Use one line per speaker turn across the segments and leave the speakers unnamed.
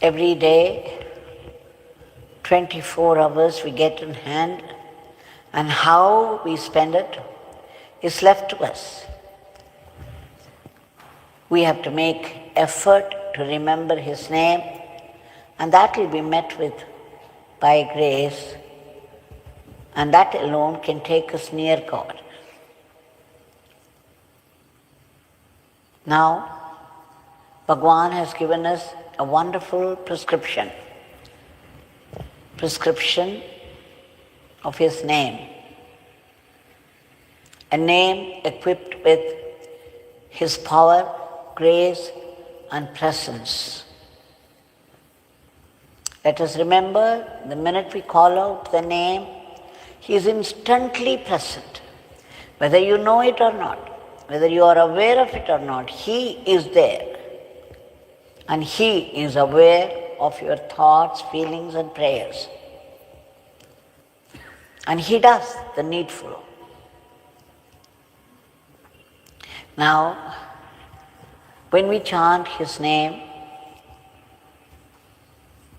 Every day, 24 hours we get in hand, and how we spend it is left to us. We have to make effort to remember His name, and that will be met with by grace, and that alone can take us near God. Now, Bhagwan has given us a wonderful prescription of His name, a name equipped with His power, grace and presence. Let us remember, the minute we call out the name, He is instantly present. Whether you know it or not, whether you are aware of it or not, He is there. And He is aware of your thoughts, feelings and prayers. And He does the needful. Now, when we chant His name,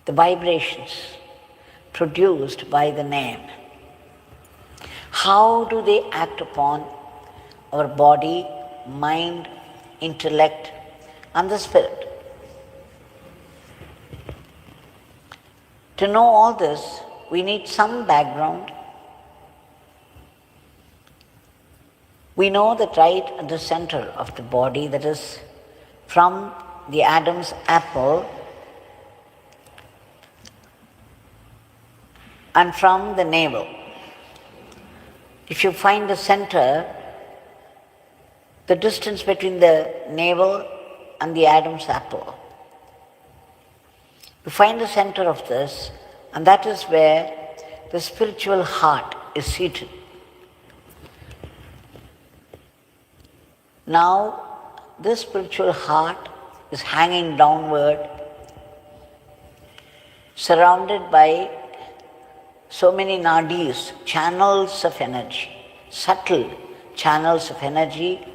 the vibrations produced by the name, how do they act upon our body, mind, intellect and the spirit? To know all this, we need some background. We know that right at the center of the body, that is from the Adam's apple and from the navel. If you find the center, the distance between the navel and the Adam's apple, you find the center of this, and that is where the spiritual heart is seated. Now, this spiritual heart is hanging downward, surrounded by so many nadis, channels of energy, subtle channels of energy.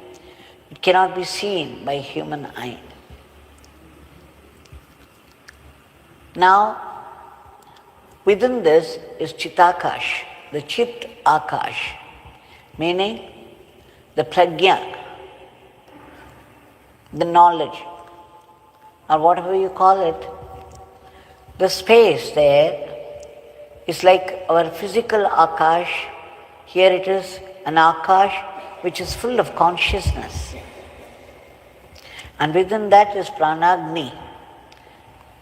It cannot be seen by human eye. Now, within this is Chitakash, the Chit Akash, meaning the prajna, the knowledge, or whatever you call it. The space there is like our physical Akash. Here it is an Akash which is full of consciousness. And within that is Pranagni,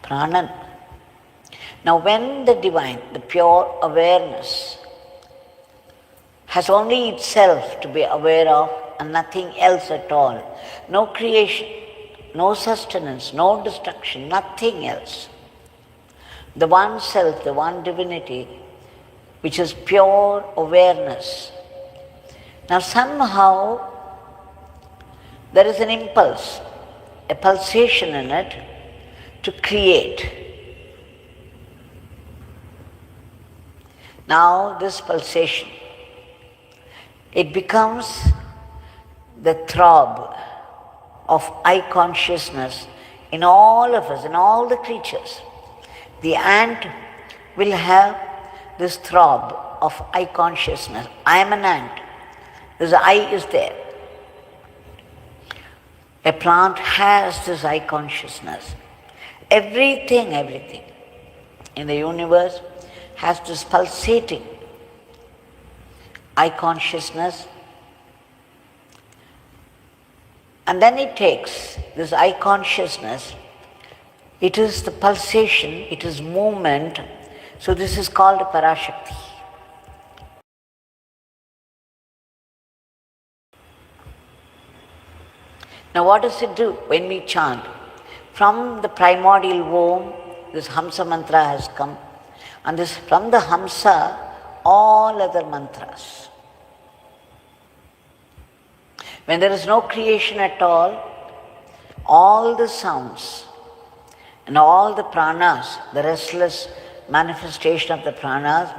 Pranan. Now when the divine, the pure awareness, has only itself to be aware of and nothing else at all, no creation, no sustenance, no destruction, nothing else. The one self, the one divinity, which is pure awareness. Now somehow there is an impulse, a pulsation in it to create. Now this pulsation, it becomes the throb of I consciousness in all of us, in all the creatures. The ant will have this throb of I consciousness. I am an ant. This I is there. A plant has this I consciousness. Everything in the universe has this pulsating I consciousness, and then it takes this I consciousness, it is the pulsation, it is movement, so this is called Parashakti. Now what does it do when we chant? From the primordial womb, this Hamsa mantra has come, and this from the Hamsa, all other mantras. When there is no creation at all the sounds and all the pranas, the restless manifestation of the pranas,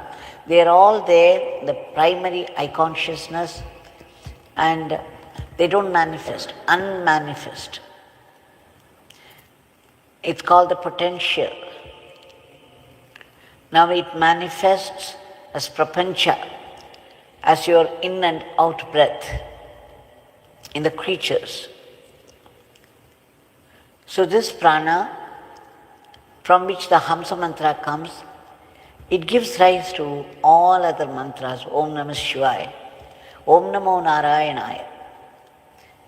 they are all there, the primary I consciousness, and they don't manifest, unmanifest. It's called the potential. Now it manifests as prapancha, as your in and out breath in the creatures. So this prana, from which the Hamsa mantra comes, it gives rise to all other mantras. Om Namah Shivaya, Om Namo Narayanaya.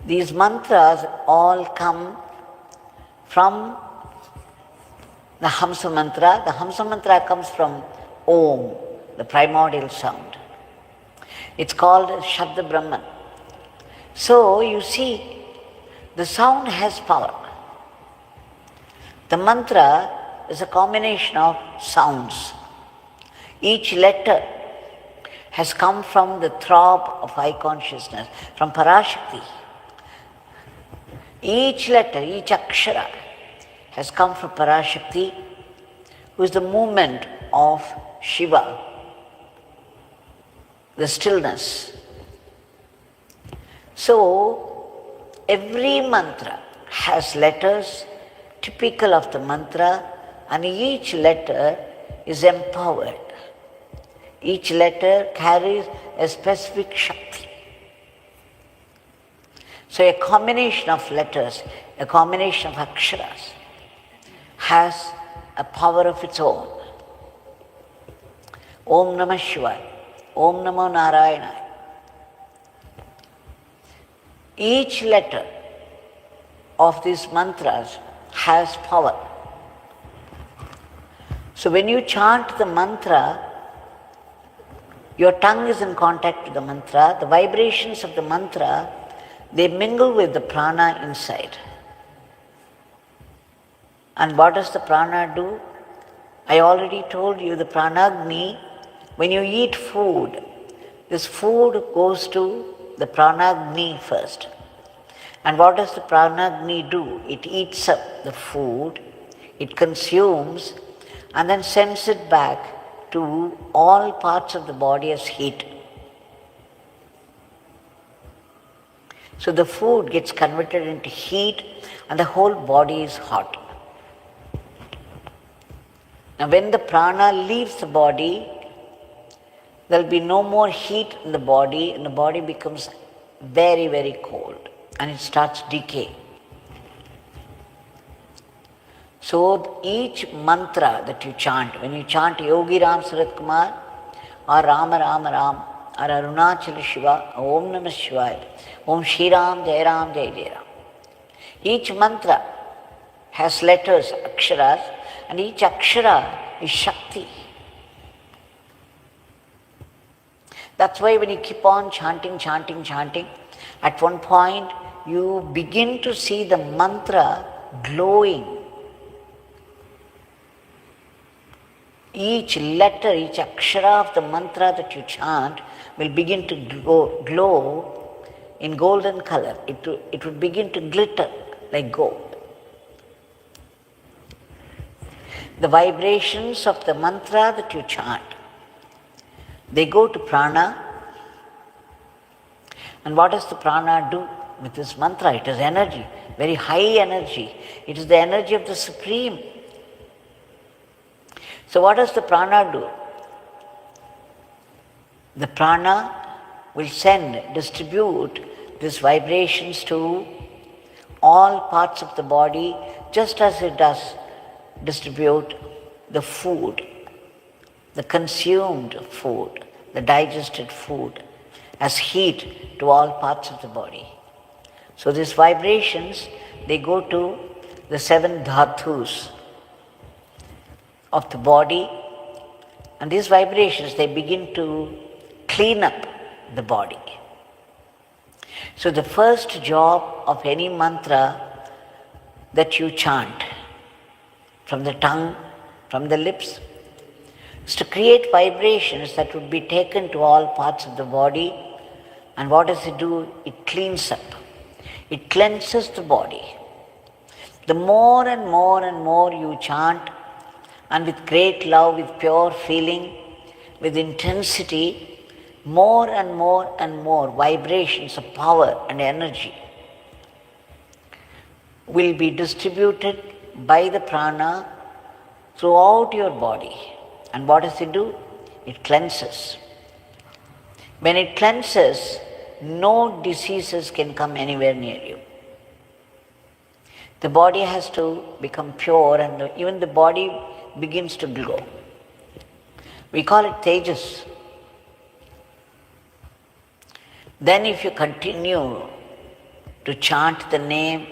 These mantras all come from the Hamsa mantra. The Hamsa mantra comes from Om, the primordial sound. It's called Shabda Brahman. So you see, the sound has power. The mantra is a combination of sounds. Each letter has come from the throb of high consciousness, from Parashakti. Each letter, each akshara has come from Parashakti, who is the movement of Shiva, the stillness. So, every mantra has letters typical of the mantra, and each letter is empowered. Each letter carries a specific Shakti. So a combination of letters, a combination of aksharas has a power of its own. Om Namah Shivaya, Om Namo Narayanaya. Each letter of these mantras has power. So when you chant the mantra, your tongue is in contact with the mantra. The vibrations of the mantra, they mingle with the prana inside. And what does the prana do? I already told you the pranagni, when you eat food, this food goes to the pranagni first. And what does the pranagni do? It eats up the food, it consumes, and then sends it back to all parts of the body as heat. So the food gets converted into heat and the whole body is hot. Now when the prana leaves the body, there will be no more heat in the body and the body becomes very, very cold and it starts decay. So each mantra that you chant, when you chant Yogi Ram Sarat Kumar or Rama Rama Ram or Arunachala Shiva, Om Namah Shivaya, Om Shri Ram Jai Ram Jai Jai Ram. Each mantra has letters, aksharas, and each akshara is Shakti. That's why when you keep on chanting, at one point you begin to see the mantra glowing. Each letter, each akshara of the mantra that you chant will begin to glow in golden color. It would begin to glitter like gold. The vibrations of the mantra that you chant, they go to prana. And what does the prana do with this mantra? It is energy, very high energy. It is the energy of the Supreme. So what does the prana do? The prana will distribute these vibrations to all parts of the body, just as it does distribute the food, the consumed food, the digested food, as heat to all parts of the body. So these vibrations, they go to the 7 dhatus of the body, and these vibrations, they begin to clean up the body. So the first job of any mantra that you chant from the tongue, from the lips, is to create vibrations that would be taken to all parts of the body. And what does it do? It cleans up. It cleanses the body. The more and more you chant, and with great love, with pure feeling, with intensity, more and more vibrations of power and energy will be distributed by the prana throughout your body. And what does it do? It cleanses. When it cleanses, no diseases can come anywhere near you. The body has to become pure, and even the body begins to glow. We call it tejas. Then if you continue to chant the name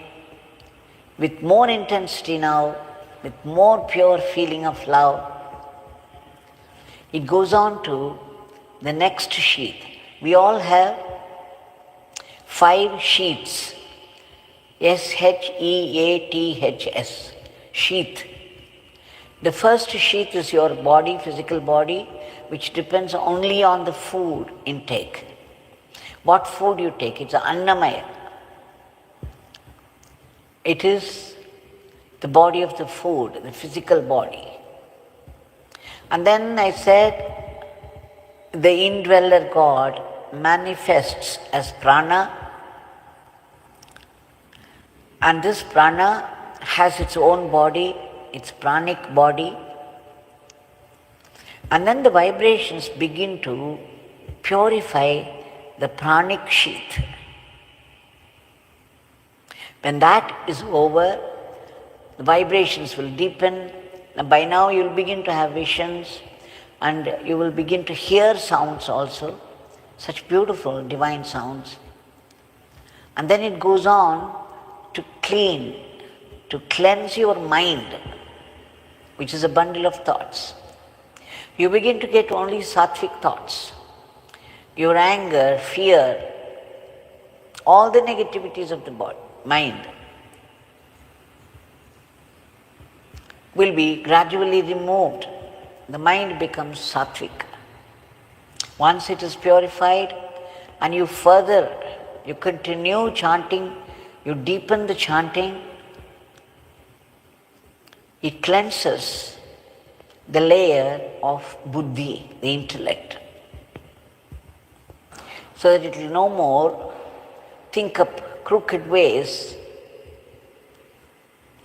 with more intensity now, with more pure feeling of love, it goes on to the next sheath. We all have 5 sheaths. SHEATHS, sheath. The first sheath is your body, physical body, which depends only on the food intake. What food you take, it's Annamaya. It is the body of the food, the physical body. And then I said, the indweller God manifests as prana, and this prana has its own body, its pranic body, and then the vibrations begin to purify the pranic sheath. When that is over, the vibrations will deepen, and by now you will begin to have visions, and you will begin to hear sounds also, such beautiful divine sounds. And then it goes on to clean, to cleanse your mind, which is a bundle of thoughts. You begin to get only sattvic thoughts. Your anger, fear, all the negativities of the body, mind will be gradually removed. The mind becomes sattvic. Once it is purified and you continue chanting, you deepen the chanting, it cleanses the layer of buddhi, the intellect, so that it will no more think up crooked ways.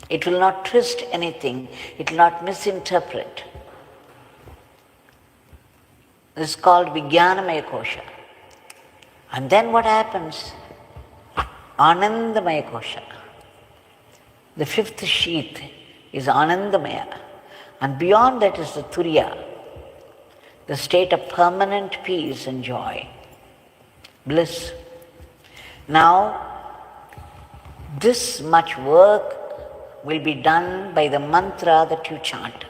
It will not twist anything, it will not misinterpret. This is called Vijnanamaya Kosha. And then what happens? Anandamaya Kosha. The 5th sheath is Anandamaya. And beyond that is the Turiya, the state of permanent peace and joy, bliss. Now, this much work will be done by the mantra that you chant.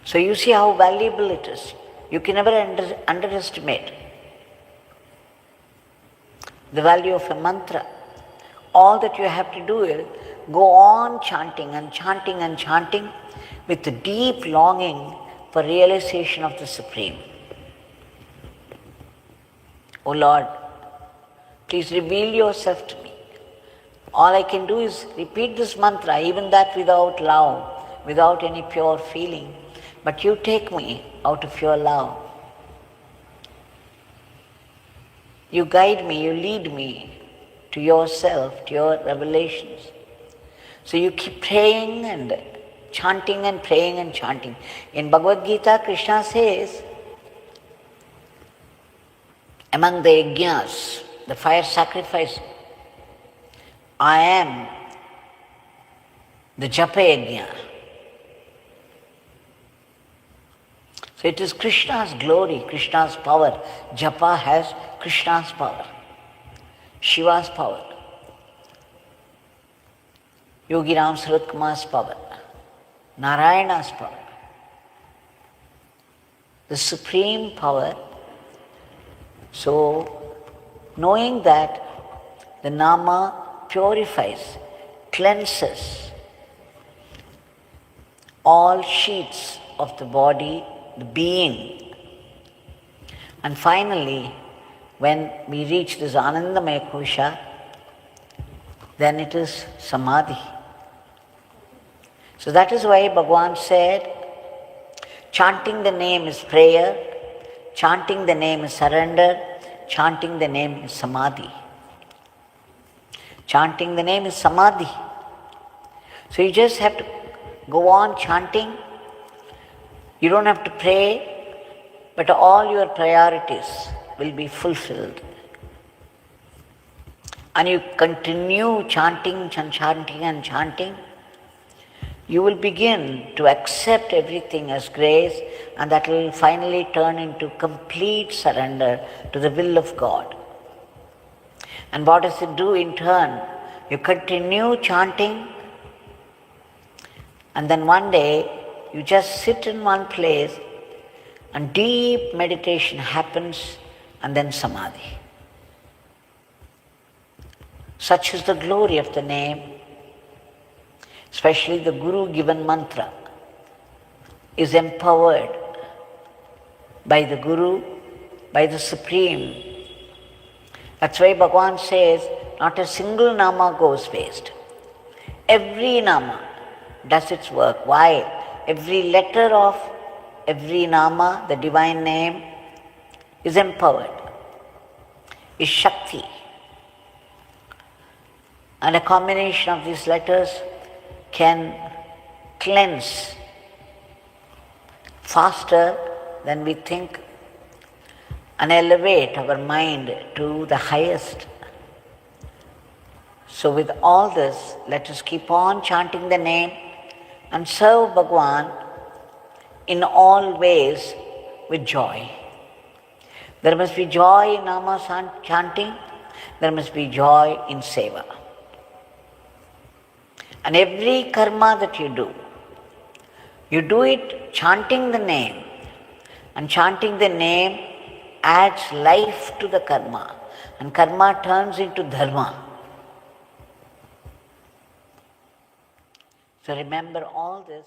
So you see how valuable it is. You can never underestimate the value of a mantra. All that you have to do is go on chanting and chanting and chanting with a deep longing for realization of the Supreme. O Lord, please reveal yourself to me. All I can do is repeat this mantra, even that without love, without any pure feeling. But you take me out of your love. You guide me, you lead me to yourself, to your revelations. So you keep praying and chanting and praying and chanting. In Bhagavad Gita, Krishna says, among the yajnas, the fire sacrifice, I am the japa yajna. So it is Krishna's glory, Krishna's power. Japa has Krishna's power, Shiva's power, Yogi Ram Sarat Kumar's power, Narayana's power. The supreme power. So, knowing that the Nama purifies, cleanses all sheaths of the body, the being. And finally, when we reach this Anandamaya Kosha, then it is Samadhi. So that is why Bhagavan said, chanting the name is prayer, chanting the name is surrender, chanting the name is Samadhi. Chanting the name is Samadhi. So you just have to go on chanting. You don't have to pray, but all your priorities will be fulfilled. And you continue chanting and chanting and chanting, you will begin to accept everything as grace, and that will finally turn into complete surrender to the will of God. And what does it do in turn? You continue chanting, and then one day you just sit in one place and deep meditation happens, and then samadhi. Such is the glory of the name. Especially the Guru given mantra is empowered by the Guru, by the Supreme. That's why Bhagavan says, not a single nama goes waste. Every nama does its work. Why? Every letter of every nama, the divine name, is empowered, is Shakti. And a combination of these letters can cleanse faster than we think and elevate our mind to the highest. So with all this, let us keep on chanting the name and serve Bhagavan in all ways with joy. There must be joy in nama chanting, there must be joy in seva. And every karma that you do it chanting the name. And chanting the name adds life to the karma. And karma turns into dharma. So remember all this.